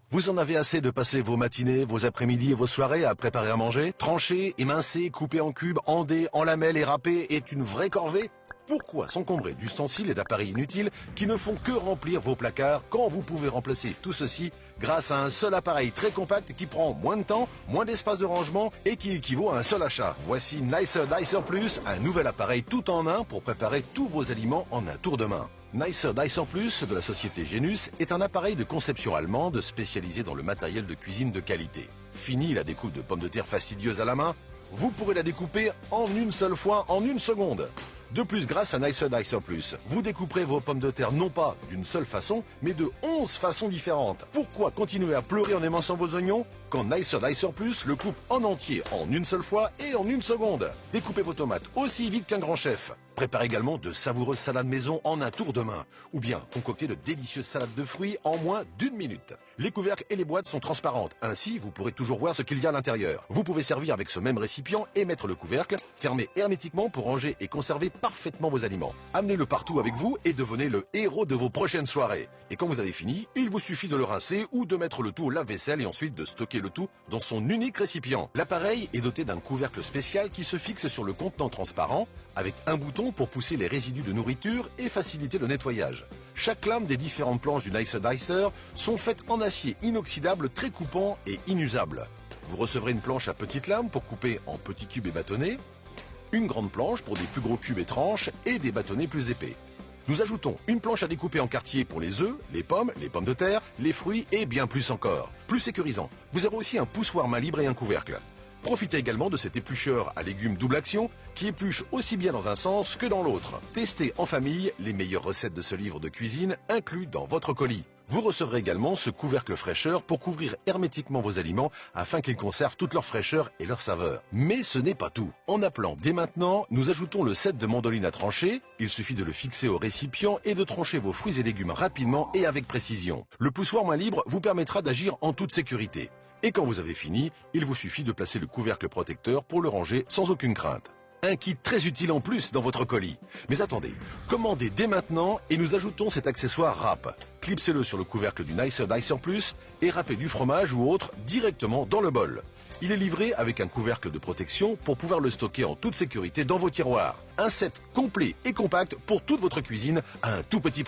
Vous en avez assez de passer vos matinées, vos après-midi et vos soirées à préparer à manger? Trancher, émincer, couper en cubes, ender, en lamelles et râper est une vraie corvée? Pourquoi s'encombrer d'ustensiles et d'appareils inutiles qui ne font que remplir vos placards quand vous pouvez remplacer tout ceci grâce à un seul appareil très compact qui prend moins de temps, moins d'espace de rangement et qui équivaut à un seul achat? Voici Nicer Dicer Plus, un nouvel appareil tout en un pour préparer tous vos aliments en un tour de main. Nicer Dicer Plus de la société Genus est un appareil de conception allemande spécialisé dans le matériel de cuisine de qualité. Fini la découpe de pommes de terre fastidieuse à la main, vous pourrez la découper en une seule fois en une seconde. De plus, grâce à Nicer Dicer Plus, vous découperez vos pommes de terre non pas d'une seule façon, mais de 11 façons différentes. Pourquoi continuer à pleurer en éminçant vos oignons quand Nicer Dicer Plus le coupe en entier en une seule fois et en une seconde? Découpez vos tomates aussi vite qu'un grand chef. Préparez également de savoureuses salades maison en un tour de main. Ou bien concoctez de délicieuses salades de fruits en moins d'une minute. Les couvercles et les boîtes sont transparentes, ainsi vous pourrez toujours voir ce qu'il y a à l'intérieur. Vous pouvez servir avec ce même récipient et mettre le couvercle fermé hermétiquement pour ranger et conserver parfaitement vos aliments. Amenez-le partout avec vous et devenez le héros de vos prochaines soirées. Et quand vous avez fini, il vous suffit de le rincer ou de mettre le tout au lave-vaisselle et ensuite de stocker le tout dans son unique récipient. L'appareil est doté d'un couvercle spécial qui se fixe sur le contenant transparent avec un bouton pour pousser les résidus de nourriture et faciliter le nettoyage. Chaque lame des différentes planches du Nicer Dicer sont faites en acier inoxydable très coupant et inusable. Vous recevrez une planche à petites lames pour couper en petits cubes et bâtonnets, une grande planche pour des plus gros cubes et tranches et des bâtonnets plus épais. Nous ajoutons une planche à découper en quartiers pour les œufs, les pommes de terre, les fruits et bien plus encore. Plus sécurisant, vous aurez aussi un poussoir main libre et un couvercle. Profitez également de cet éplucheur à légumes double action qui épluche aussi bien dans un sens que dans l'autre. Testez en famille les meilleures recettes de ce livre de cuisine inclus dans votre colis. Vous recevrez également ce couvercle fraîcheur pour couvrir hermétiquement vos aliments afin qu'ils conservent toute leur fraîcheur et leur saveur. Mais ce n'est pas tout. En appelant dès maintenant, nous ajoutons le set de mandoline à trancher. Il suffit de le fixer au récipient et de trancher vos fruits et légumes rapidement et avec précision. Le poussoir main libre vous permettra d'agir en toute sécurité. Et quand vous avez fini, il vous suffit de placer le couvercle protecteur pour le ranger sans aucune crainte. Un kit très utile en plus dans votre colis. Mais attendez, commandez dès maintenant et nous ajoutons cet accessoire râpe. Clipsez-le sur le couvercle du Nicer Dicer Plus et râpez du fromage ou autre directement dans le bol. Il est livré avec un couvercle de protection pour pouvoir le stocker en toute sécurité dans vos tiroirs. Un set complet et compact pour toute votre cuisine à un tout petit prix.